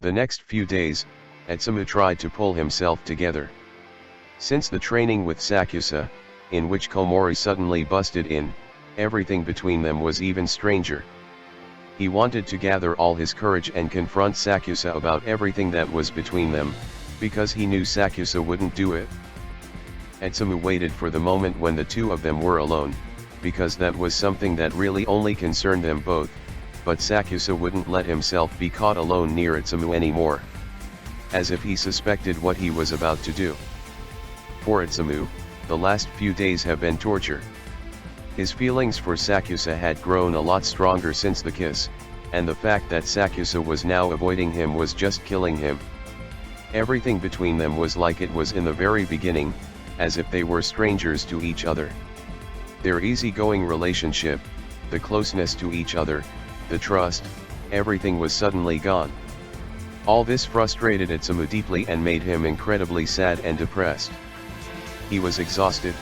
The next few days, Atsumu tried to pull himself together. Since the training with Sakusa, in which Komori suddenly busted in, everything between them was even stranger. He wanted to gather all his courage and confront Sakusa about everything that was between them, because he knew Sakusa wouldn't do it. Atsumu waited for the moment when the two of them were alone, because that was something that really only concerned them both, but Sakusa wouldn't let himself be caught alone near Atsumu anymore. As if he suspected what he was about to do. For Atsumu, the last few days have been torture. His feelings for Sakusa had grown a lot stronger since the kiss, and the fact that Sakusa was now avoiding him was just killing him. Everything between them was like it was in the very beginning, as if they were strangers to each other. Their easygoing relationship, the closeness to each other, the trust, everything was suddenly gone. All this frustrated Atsumu deeply and made him incredibly sad and depressed. He was exhausted.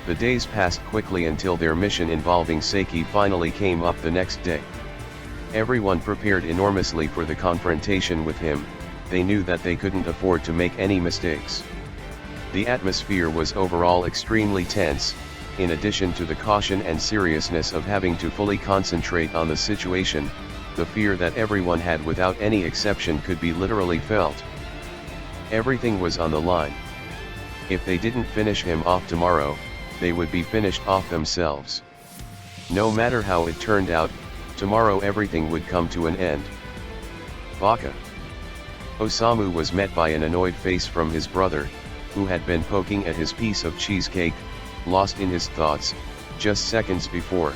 The days passed quickly until their mission involving Seiki finally came up the next day. Everyone prepared enormously for the confrontation with him. They knew that they couldn't afford to make any mistakes. The atmosphere was overall extremely tense, in addition to the caution and seriousness of having to fully concentrate on the situation. The fear that everyone had without any exception could be literally felt. Everything was on the line. If they didn't finish him off tomorrow, they would be finished off themselves. No matter how it turned out, tomorrow everything would come to an end. Baka. Osamu was met by an annoyed face from his brother, who had been poking at his piece of cheesecake, lost in his thoughts, just seconds before.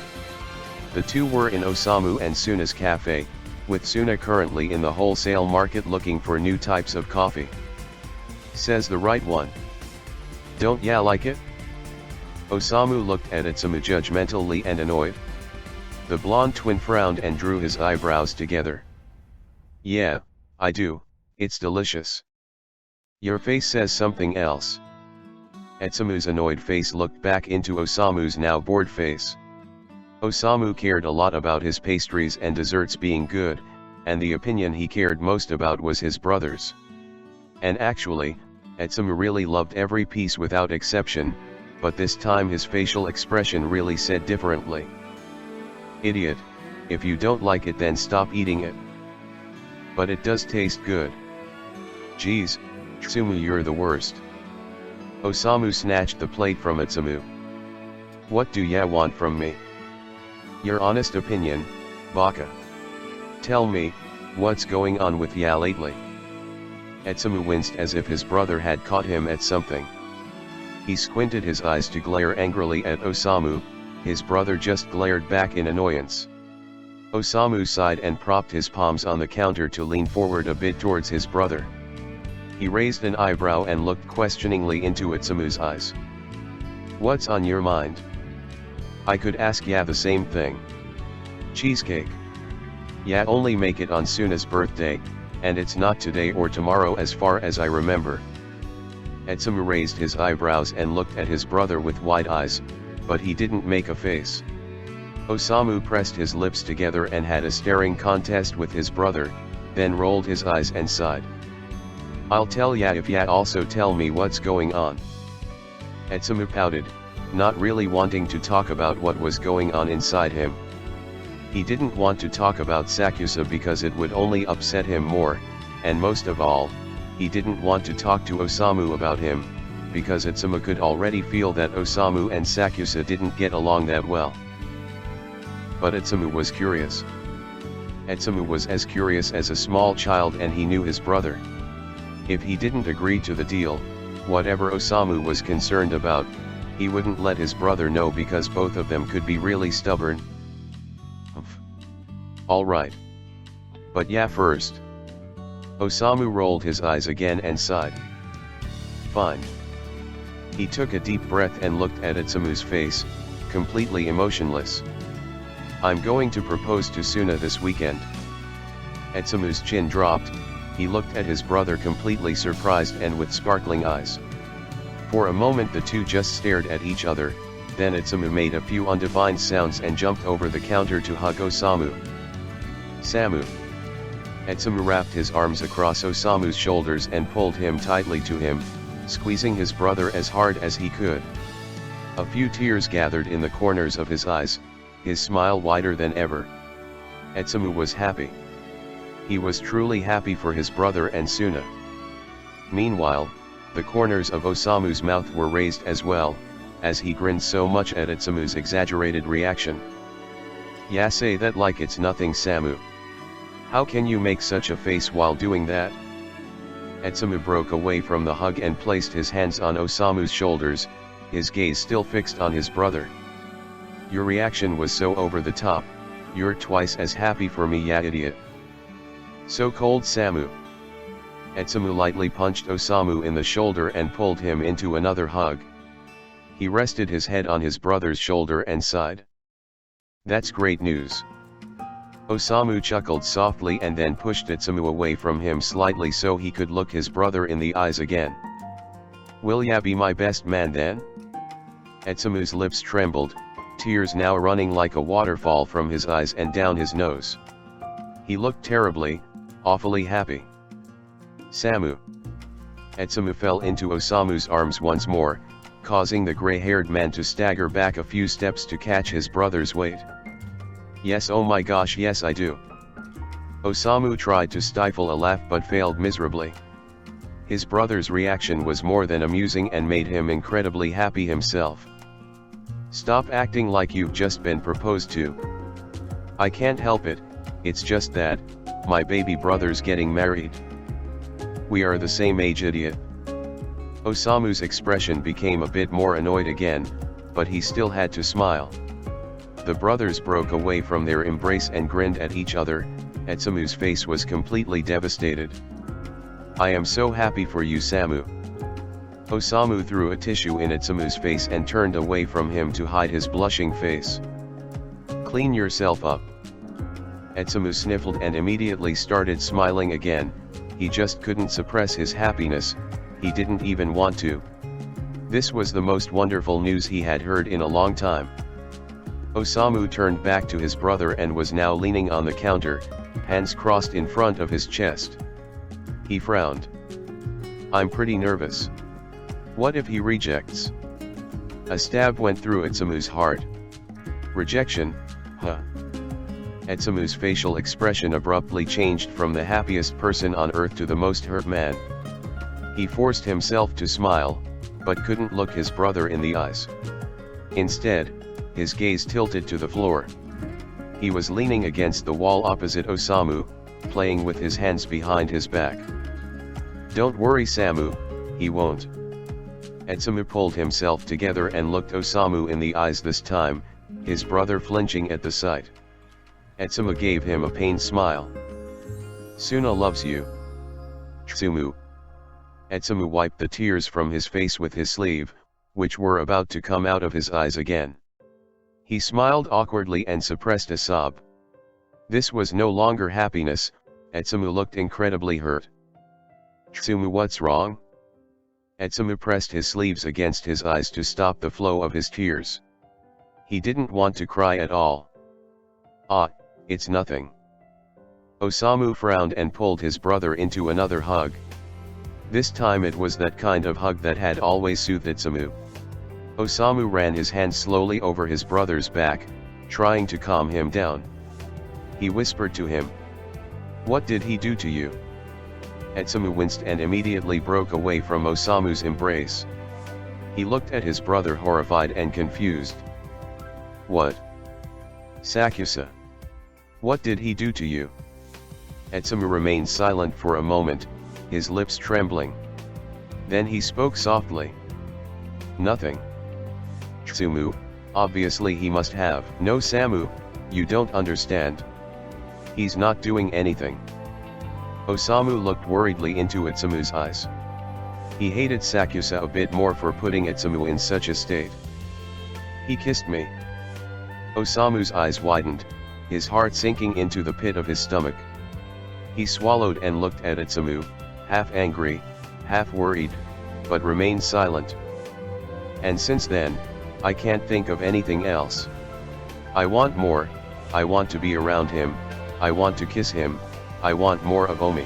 The two were in Osamu and Suna's cafe, with Suna currently in the wholesale market looking for new types of coffee. Says the right one. Don't ya like it? Osamu looked at Atsumu judgmentally and annoyed. The blonde twin frowned and drew his eyebrows together. Yeah, I do, it's delicious. Your face says something else. Atsumu's annoyed face looked back into Osamu's now bored face. Osamu cared a lot about his pastries and desserts being good, and the opinion he cared most about was his brother's. And actually, Atsumu really loved every piece without exception, but this time his facial expression really said differently. Idiot, if you don't like it then stop eating it. But it does taste good. Geez, Atsumu, you're the worst. Osamu snatched the plate from Atsumu. What do ya want from me? Your honest opinion, Baka. Tell me, what's going on with ya lately? Atsumu winced as if his brother had caught him at something. He squinted his eyes to glare angrily at Osamu. His brother just glared back in annoyance. Osamu sighed and propped his palms on the counter to lean forward a bit towards his brother. He raised an eyebrow and looked questioningly into Atsumu's eyes. What's on your mind? I could ask ya the same thing. Cheesecake. Ya only make it on Suna's birthday, and it's not today or tomorrow as far as I remember. Atsumu raised his eyebrows and looked at his brother with wide eyes, but he didn't make a face. Osamu pressed his lips together and had a staring contest with his brother, then rolled his eyes and sighed. I'll tell ya if ya also tell me what's going on. Atsumu pouted, not really wanting to talk about what was going on inside him. He didn't want to talk about Sakusa because it would only upset him more, and most of all, he didn't want to talk to Osamu about him, because Atsumu could already feel that Osamu and Sakusa didn't get along that well. But Atsumu was curious. Atsumu was as curious as a small child, and he knew his brother. If he didn't agree to the deal, whatever Osamu was concerned about, he wouldn't let his brother know because both of them could be really stubborn. Alright. But yeah, first. Osamu rolled his eyes again and sighed. Fine. He took a deep breath and looked at Atsumu's face, completely emotionless. I'm going to propose to Suna this weekend. Atsumu's chin dropped. He looked at his brother completely surprised and with sparkling eyes. For a moment the two just stared at each other, then Atsumu made a few undefined sounds and jumped over the counter to hug Osamu. Samu. Atsumu wrapped his arms across Osamu's shoulders and pulled him tightly to him, squeezing his brother as hard as he could. A few tears gathered in the corners of his eyes, his smile wider than ever. Atsumu was happy. He was truly happy for his brother and Suna. Meanwhile, the corners of Osamu's mouth were raised as well, as he grinned so much at Atsumu's exaggerated reaction. "Ya say that like it's nothing, Samu. How can you make such a face while doing that?" Atsumu broke away from the hug and placed his hands on Osamu's shoulders, his gaze still fixed on his brother. "Your reaction was so over the top, you're twice as happy for me, ya idiot. So cold, Samu." Atsumu lightly punched Osamu in the shoulder and pulled him into another hug. He rested his head on his brother's shoulder and sighed. "That's great news." Osamu chuckled softly and then pushed Atsumu away from him slightly so he could look his brother in the eyes again. "Will ya be my best man then?" Atsumu's lips trembled, tears now running like a waterfall from his eyes and down his nose. He looked terribly, awfully happy. "Samu." Atsumu fell into Osamu's arms once more, causing the gray-haired man to stagger back a few steps to catch his brother's weight. "Yes, oh my gosh, yes I do." Osamu tried to stifle a laugh but failed miserably. His brother's reaction was more than amusing and made him incredibly happy himself. "Stop acting like you've just been proposed to." "I can't help it, it's just that, my baby brother's getting married." "We are the same age, idiot." Osamu's expression became a bit more annoyed again, but he still had to smile. The brothers broke away from their embrace and grinned at each other. Atsumu's face was completely devastated. "I am so happy for you, Samu." Osamu threw a tissue in Atsumu's face and turned away from him to hide his blushing face. "Clean yourself up." Atsumu sniffled and immediately started smiling again. He just couldn't suppress his happiness, he didn't even want to. This was the most wonderful news he had heard in a long time. Osamu turned back to his brother and was now leaning on the counter, hands crossed in front of his chest. He frowned. "I'm pretty nervous. What if he rejects?" A stab went through Atsumu's heart. "Rejection, huh?" Atsumu's facial expression abruptly changed from the happiest person on earth to the most hurt man. He forced himself to smile, but couldn't look his brother in the eyes. Instead, his gaze tilted to the floor. He was leaning against the wall opposite Osamu, playing with his hands behind his back. "Don't worry, Samu, he won't." Atsumu pulled himself together and looked Osamu in the eyes this time, his brother flinching at the sight. Atsumu gave him a pained smile. "Suna loves you." "Tsumu." Atsumu wiped the tears from his face with his sleeve, which were about to come out of his eyes again. He smiled awkwardly and suppressed a sob. This was no longer happiness. Atsumu looked incredibly hurt. "Tsumu, what's wrong?" Atsumu pressed his sleeves against his eyes to stop the flow of his tears. He didn't want to cry at all. "Ah, it's nothing." Osamu frowned and pulled his brother into another hug. This time it was that kind of hug that had always soothed Atsumu. Osamu ran his hand slowly over his brother's back, trying to calm him down. He whispered to him. "What did he do to you?" Atsumu winced and immediately broke away from Osamu's embrace. He looked at his brother horrified and confused. "What? Sakusa. What did he do to you?" Atsumu remained silent for a moment, his lips trembling. Then he spoke softly. "Nothing." "Tsumu, obviously he must have." "No, Samu, you don't understand. He's not doing anything." Osamu looked worriedly into Atsumu's eyes. He hated Sakusa a bit more for putting Atsumu in such a state. "He kissed me." Osamu's eyes widened, his heart sinking into the pit of his stomach. He swallowed and looked at Atsumu, half angry, half worried, but remained silent. "And since then, I can't think of anything else. I want more, I want to be around him, I want to kiss him, I want more of Omi.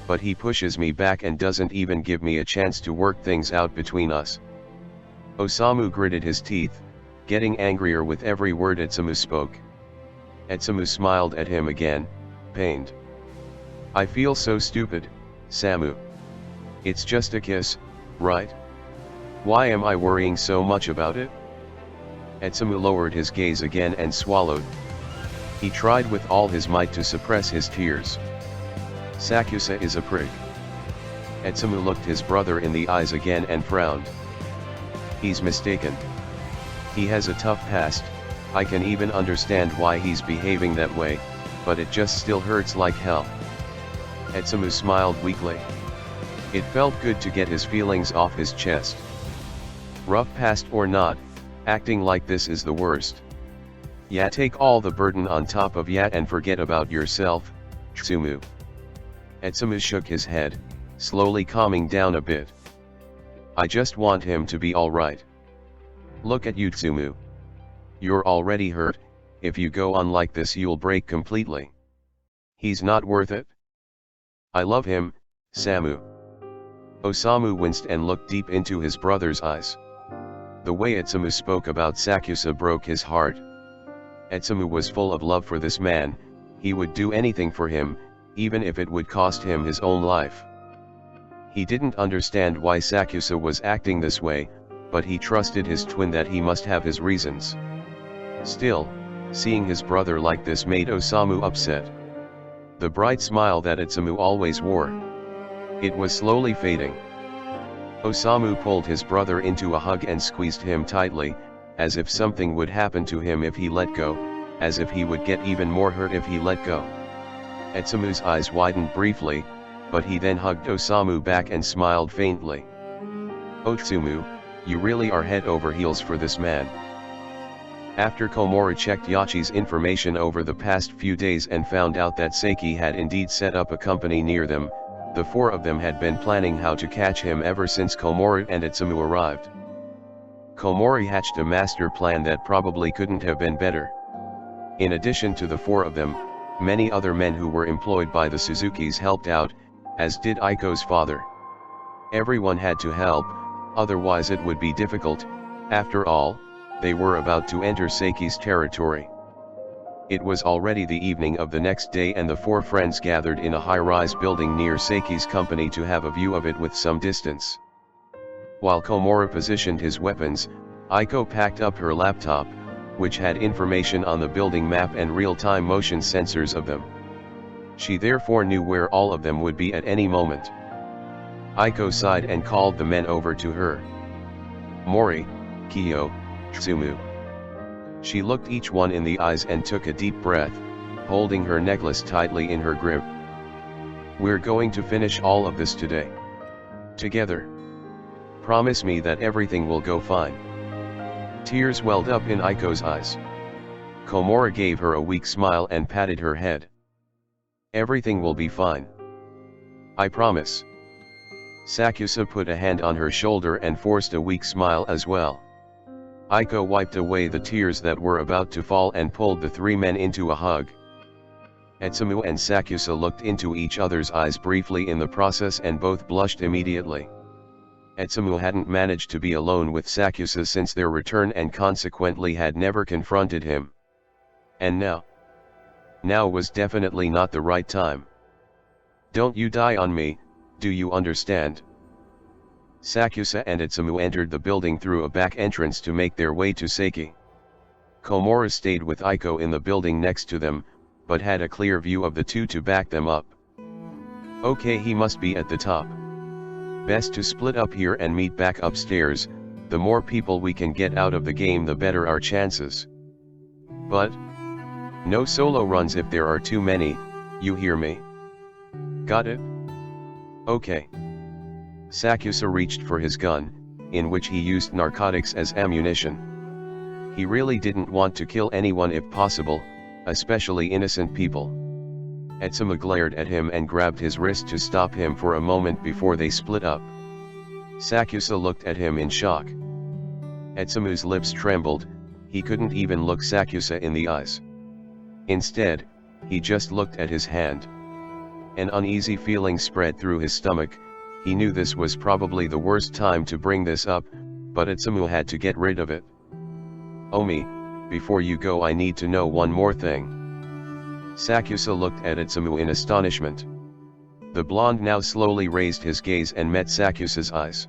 But he pushes me back and doesn't even give me a chance to work things out between us. Osamu gritted his teeth, getting angrier with every word Atsumu spoke. Atsumu smiled at him again, pained. I feel so stupid, Samu. It's just a kiss, right? Why am I worrying so much about it? Atsumu lowered his gaze again and swallowed. He tried with all his might to suppress his tears. Sakusa is a prig. Atsumu looked his brother in the eyes again and frowned. He's mistaken. He has a tough past, I can even understand why he's behaving that way, but it just still hurts like hell. Atsumu smiled weakly. It felt good to get his feelings off his chest. Rough past or not, acting like this is the worst. Yeah, take all the burden on top of ya and forget about yourself, Tsumu. Atsumu shook his head, slowly calming down a bit. I just want him to be alright. Look at you, Tsumu. You're already hurt, if you go on like this you'll break completely. He's not worth it. I love him, Samu. Osamu winced and looked deep into his brother's eyes. The way Atsumu spoke about Sakusa broke his heart. Atsumu was full of love for this man, he would do anything for him, even if it would cost him his own life. He didn't understand why Sakusa was acting this way, but he trusted his twin that he must have his reasons. Still, seeing his brother like this made Osamu upset. The bright smile that Atsumu always wore. It was slowly fading. Osamu pulled his brother into a hug and squeezed him tightly, as if something would happen to him if he let go, as if he would get even more hurt if he let go. Atsumu's eyes widened briefly, but he then hugged Osamu back and smiled faintly. Otsumu, you really are head over heels for this man. After Komori checked Yachi's information over the past few days and found out that Seiki had indeed set up a company near them, the four of them had been planning how to catch him ever since Komori and Atsumu arrived. Komori hatched a master plan that probably couldn't have been better. In addition to the four of them, many other men who were employed by the Suzukis helped out, as did Aiko's father. Everyone had to help, otherwise it would be difficult. After all, they were about to enter Seiki's territory. It was already the evening of the next day and the four friends gathered in a high-rise building near Seiki's company to have a view of it with some distance. While Komori positioned his weapons, Aiko packed up her laptop, which had information on the building map and real-time motion sensors of them. She therefore knew where all of them would be at any moment. Aiko sighed and called the men over to her. Mori, Kiyo, Tsumu. She looked each one in the eyes and took a deep breath, holding her necklace tightly in her grip. We're going to finish all of this today. Together. Promise me that everything will go fine. Tears welled up in Aiko's eyes. Komori gave her a weak smile and patted her head. Everything will be fine. I promise. Sakusa put a hand on her shoulder and forced a weak smile as well. Aiko wiped away the tears that were about to fall and pulled the three men into a hug. Atsumu and Sakusa looked into each other's eyes briefly in the process and both blushed immediately. Atsumu hadn't managed to be alone with Sakusa since their return and consequently had never confronted him. And now was definitely not the right time. Don't you die on me, do you understand? Sakusa and Atsumu entered the building through a back entrance to make their way to Seiki. Komori stayed with Aiko in the building next to them, but had a clear view of the two to back them up. Okay, he must be at the top. Best to split up here and meet back upstairs, the more people we can get out of the game the better our chances. But no solo runs if there are too many, you hear me? Got it? Okay. Sakusa reached for his gun, in which he used narcotics as ammunition. He really didn't want to kill anyone if possible, especially innocent people. Atsumu glared at him and grabbed his wrist to stop him for a moment before they split up. Sakusa looked at him in shock. Atsumu's lips trembled, he couldn't even look Sakusa in the eyes. Instead, he just looked at his hand. An uneasy feeling spread through his stomach. He knew this was probably the worst time to bring this up, but Atsumu had to get rid of it. "Omi, before you go I need to know one more thing." Sakusa looked at Atsumu in astonishment. The blonde now slowly raised his gaze and met Sakusa's eyes.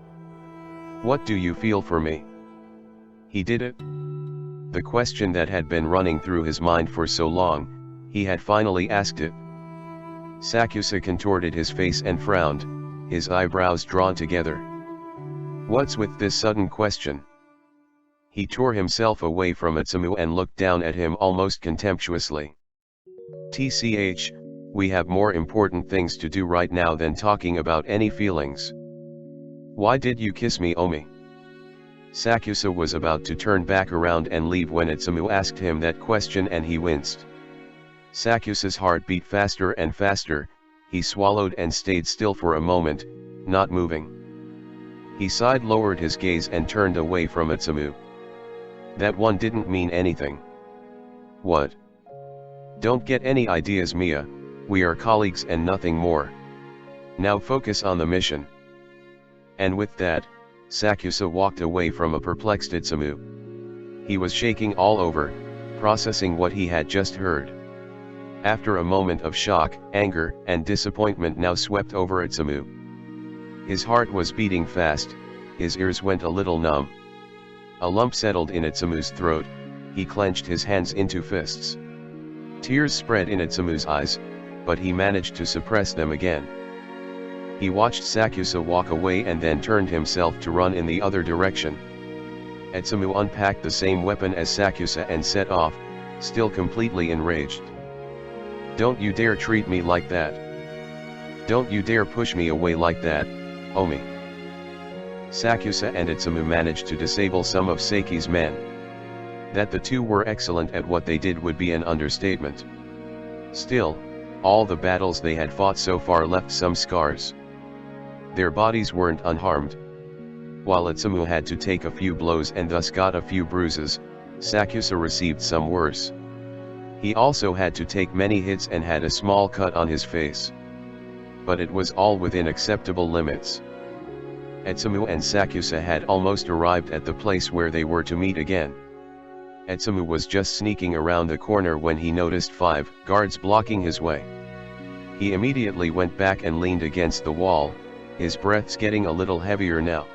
"What do you feel for me?" He did it? The question that had been running through his mind for so long, he had finally asked it. Sakusa contorted his face and frowned, his eyebrows drawn together. What's with this sudden question? He tore himself away from Atsumu and looked down at him almost contemptuously. "Tch, we have more important things to do right now than talking about any feelings. Why did you kiss me, Omi?" Sakusa was about to turn back around and leave when Atsumu asked him that question and he winced. Sakusa's heart beat faster and faster. He swallowed and stayed still for a moment, not moving. He sighed, lowered his gaze and turned away from Atsumu. "That one didn't mean anything." "What?" "Don't get any ideas, Miya, we are colleagues and nothing more. Now focus on the mission." And with that, Sakusa walked away from a perplexed Atsumu. He was shaking all over, processing what he had just heard. After a moment of shock, anger, and disappointment now swept over Atsumu. His heart was beating fast, his ears went a little numb. A lump settled in Atsumu's throat, he clenched his hands into fists. Tears spread in Atsumu's eyes, but he managed to suppress them again. He watched Sakusa walk away and then turned himself to run in the other direction. Atsumu unpacked the same weapon as Sakusa and set off, still completely enraged. "Don't you dare treat me like that. Don't you dare push me away like that, Omi." Sakusa and Atsumu managed to disable some of Seiki's men. That the two were excellent at what they did would be an understatement. Still, all the battles they had fought so far left some scars. Their bodies weren't unharmed. While Atsumu had to take a few blows and thus got a few bruises, Sakusa received some worse. He also had to take many hits and had a small cut on his face. But it was all within acceptable limits. Atsumu and Sakusa had almost arrived at the place where they were to meet again. Atsumu was just sneaking around the corner when he noticed 5 guards blocking his way. He immediately went back and leaned against the wall, his breaths getting a little heavier now.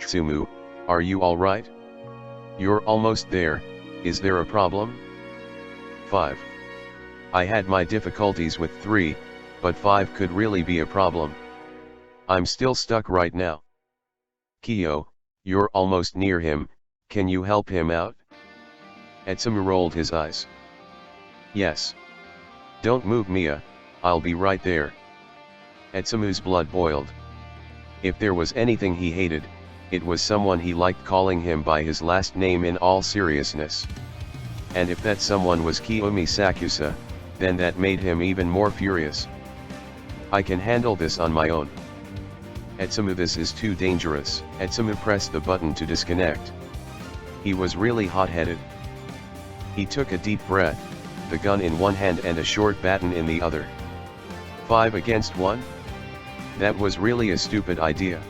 "Atsumu, are you alright? You're almost there, is there a problem?" 5. I had my difficulties with 3, but 5 could really be a problem. I'm still stuck right now. "Kyo, you're almost near him, can you help him out?" Atsumu rolled his eyes. "Yes. Don't move, Miya, I'll be right there." Atsumu's blood boiled. If there was anything he hated, it was someone he liked calling him by his last name in all seriousness. And if that someone was Kiyoomi Sakusa, then that made him even more furious. "I can handle this on my own." "Atsumu, this is too dangerous." Atsumu pressed the button to disconnect. He was really hot-headed. He took a deep breath, the gun in one hand and a short baton in the other. 5 against 1? That was really a stupid idea.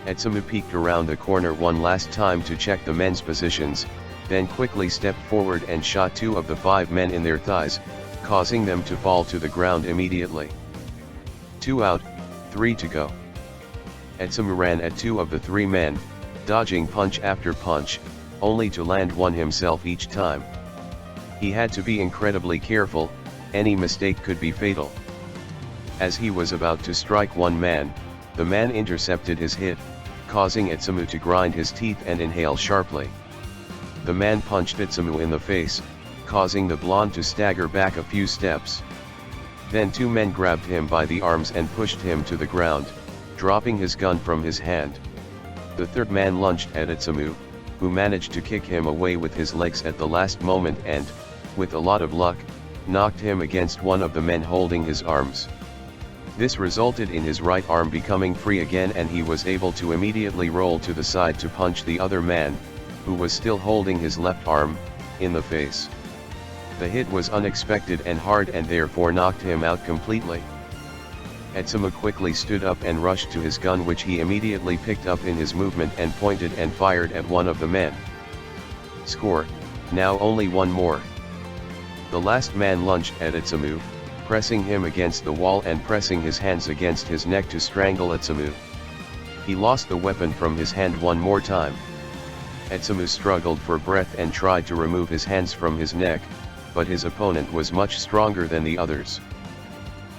Atsumu peeked around the corner one last time to check the men's positions, then quickly stepped forward and shot 2 of the 5 men in their thighs, causing them to fall to the ground immediately. 2 out, 3 to go. Atsumu ran at 2 of the 3 men, dodging punch after punch, only to land one himself each time. He had to be incredibly careful, any mistake could be fatal. As he was about to strike one man, the man intercepted his hit, causing Atsumu to grind his teeth and inhale sharply. The man punched Atsumu in the face, causing the blonde to stagger back a few steps. Then 2 men grabbed him by the arms and pushed him to the ground, dropping his gun from his hand. The 3rd man lunged at Atsumu, who managed to kick him away with his legs at the last moment and, with a lot of luck, knocked him against one of the men holding his arms. This resulted in his right arm becoming free again and he was able to immediately roll to the side to punch the other man, who was still holding his left arm, in the face. The hit was unexpected and hard and therefore knocked him out completely. Atsumu quickly stood up and rushed to his gun, which he immediately picked up in his movement and pointed and fired at one of the men. Score, now only one more. The last man lunged at Atsumu, pressing him against the wall and pressing his hands against his neck to strangle Atsumu. He lost the weapon from his hand one more time. Atsumu struggled for breath and tried to remove his hands from his neck, but his opponent was much stronger than the others.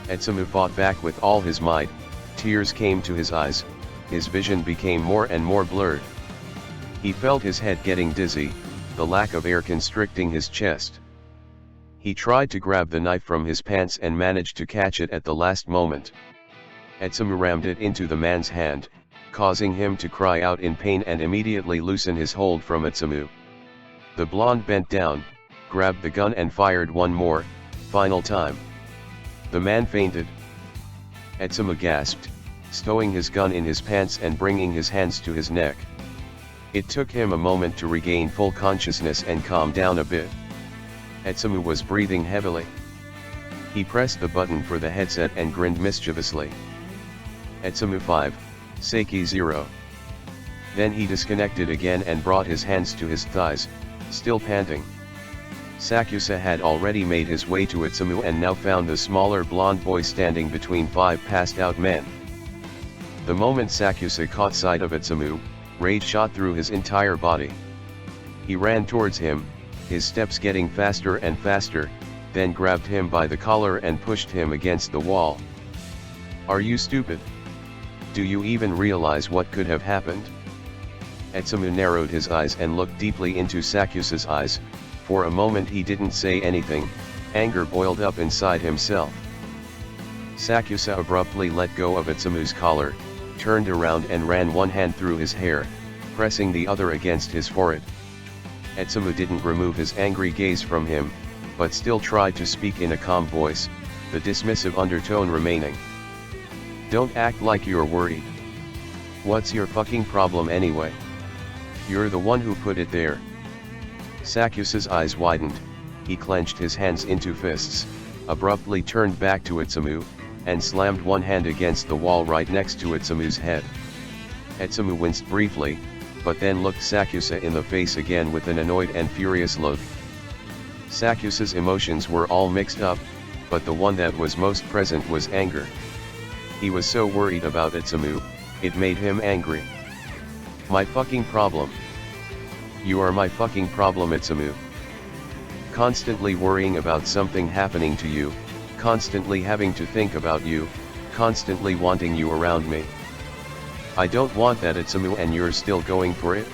Atsumu fought back with all his might, tears came to his eyes, his vision became more and more blurred. He felt his head getting dizzy, the lack of air constricting his chest. He tried to grab the knife from his pants and managed to catch it at the last moment. Atsumu rammed it into the man's hand, causing him to cry out in pain and immediately loosen his hold from Atsumu. The blonde bent down, grabbed the gun and fired one more, final time. The man fainted. Atsumu gasped, stowing his gun in his pants and bringing his hands to his neck. It took him a moment to regain full consciousness and calm down a bit. Atsumu was breathing heavily. He pressed the button for the headset and grinned mischievously. Atsumu 5, Seiki 0. Then he disconnected again and brought his hands to his thighs, still panting. Sakusa had already made his way to Atsumu and now found the smaller blonde boy standing between 5 passed out men. The moment Sakusa caught sight of Atsumu, rage shot through his entire body. He ran towards him, his steps getting faster and faster, then grabbed him by the collar and pushed him against the wall. "Are you stupid? Do you even realize what could have happened?" Atsumu narrowed his eyes and looked deeply into Sakusa's eyes. For a moment he didn't say anything, anger boiled up inside himself. Sakusa abruptly let go of Atsumu's collar, turned around and ran one hand through his hair, pressing the other against his forehead. Atsumu didn't remove his angry gaze from him, but still tried to speak in a calm voice, the dismissive undertone remaining. "Don't act like you're worried. What's your fucking problem anyway? You're the one who put it there." Sakusa's eyes widened, he clenched his hands into fists, abruptly turned back to Atsumu, and slammed one hand against the wall right next to Atsumu's head. Atsumu winced briefly, but then looked Sakusa in the face again with an annoyed and furious look. Sakusa's emotions were all mixed up, but the one that was most present was anger. He was so worried about Atsumu, it made him angry. "My fucking problem. You are my fucking problem, Atsumu. Constantly worrying about something happening to you, constantly having to think about you, constantly wanting you around me. I don't want that, Atsumu, and you're still going for it?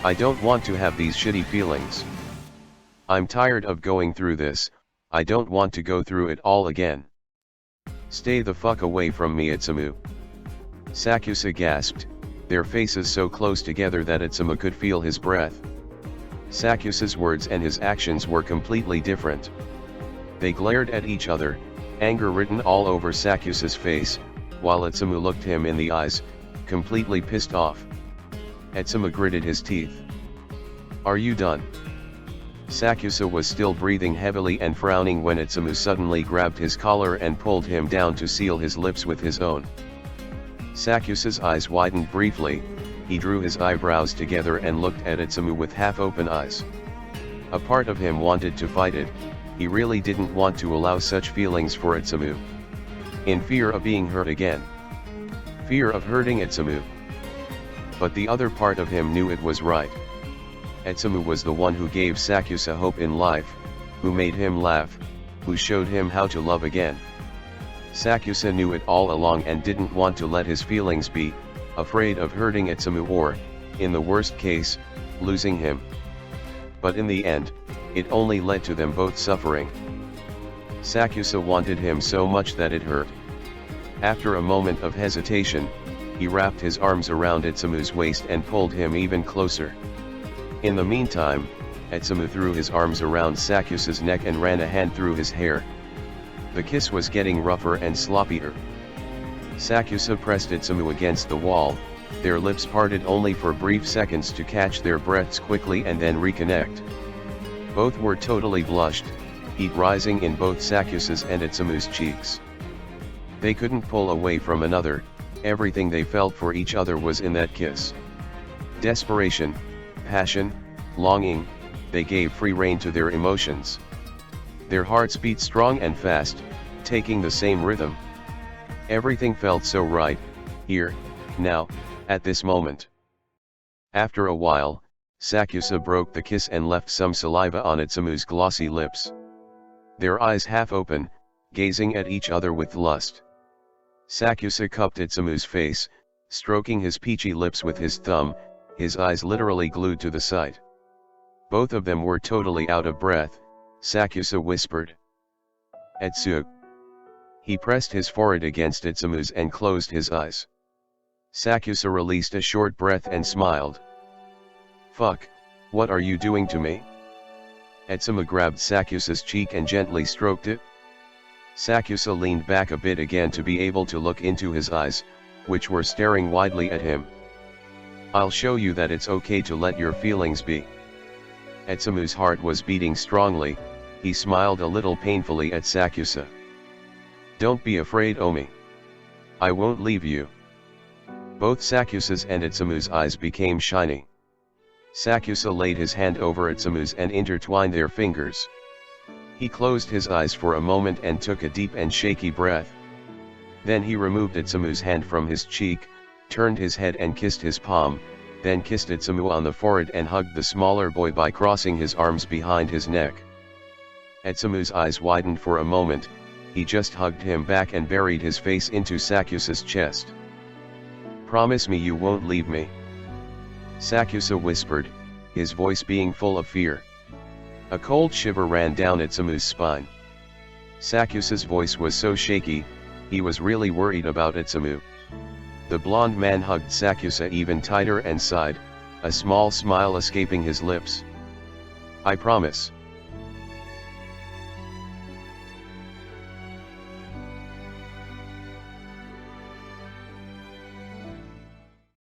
I don't want to have these shitty feelings. I'm tired of going through this, I don't want to go through it all again. Stay the fuck away from me, Atsumu." Sakusa gasped, their faces so close together that Atsumu could feel his breath. Sakusa's words and his actions were completely different. They glared at each other, anger written all over Sakusa's face, while Atsumu looked him in the eyes, completely pissed off. Atsumu gritted his teeth. "Are you done?" Sakusa was still breathing heavily and frowning when Atsumu suddenly grabbed his collar and pulled him down to seal his lips with his own. Sakusa's eyes widened briefly, he drew his eyebrows together and looked at Atsumu with half-open eyes. A part of him wanted to fight it, he really didn't want to allow such feelings for Atsumu. In fear of being hurt again. Fear of hurting Atsumu. But the other part of him knew it was right. Atsumu was the one who gave Sakusa hope in life, who made him laugh, who showed him how to love again. Sakusa knew it all along and didn't want to let his feelings be, afraid of hurting Atsumu or, in the worst case, losing him. But in the end, it only led to them both suffering. Sakusa wanted him so much that it hurt. After a moment of hesitation, he wrapped his arms around Atsumu's waist and pulled him even closer. In the meantime, Atsumu threw his arms around Sakusa's neck and ran a hand through his hair. The kiss was getting rougher and sloppier. Sakusa pressed Atsumu against the wall, their lips parted only for brief seconds to catch their breaths quickly and then reconnect. Both were totally blushed, heat rising in both Sakusa's and Atsumu's cheeks. They couldn't pull away from another, everything they felt for each other was in that kiss. Desperation, passion, longing, they gave free rein to their emotions. Their hearts beat strong and fast, taking the same rhythm. Everything felt so right, here, now, at this moment. After a while, Sakusa broke the kiss and left some saliva on Atsumu's glossy lips. Their eyes half open, gazing at each other with lust. Sakusa cupped Atsumu's face, stroking his peachy lips with his thumb, his eyes literally glued to the sight. Both of them were totally out of breath. Sakusa whispered, "Atsu." He pressed his forehead against Atsumu's and closed his eyes. Sakusa released a short breath and smiled. "Fuck, what are you doing to me?" Atsumu grabbed Sakusa's cheek and gently stroked it. Sakusa leaned back a bit again to be able to look into his eyes, which were staring widely at him. "I'll show you that it's okay to let your feelings be." Atsumu's heart was beating strongly, he smiled a little painfully at Sakusa. "Don't be afraid, Omi. I won't leave you." Both Sakusa's and Atsumu's eyes became shiny. Sakusa laid his hand over Atsumu's and intertwined their fingers. He closed his eyes for a moment and took a deep and shaky breath. Then he removed Atsumu's hand from his cheek, turned his head and kissed his palm, then kissed Atsumu on the forehead and hugged the smaller boy by crossing his arms behind his neck. Atsumu's eyes widened for a moment, he just hugged him back and buried his face into Sakusa's chest. "Promise me you won't leave me," Sakusa whispered, his voice being full of fear. A cold shiver ran down Atsumu's spine. Sakusa's voice was so shaky, he was really worried about Atsumu. The blond man hugged Sakusa even tighter and sighed, a small smile escaping his lips. "I promise."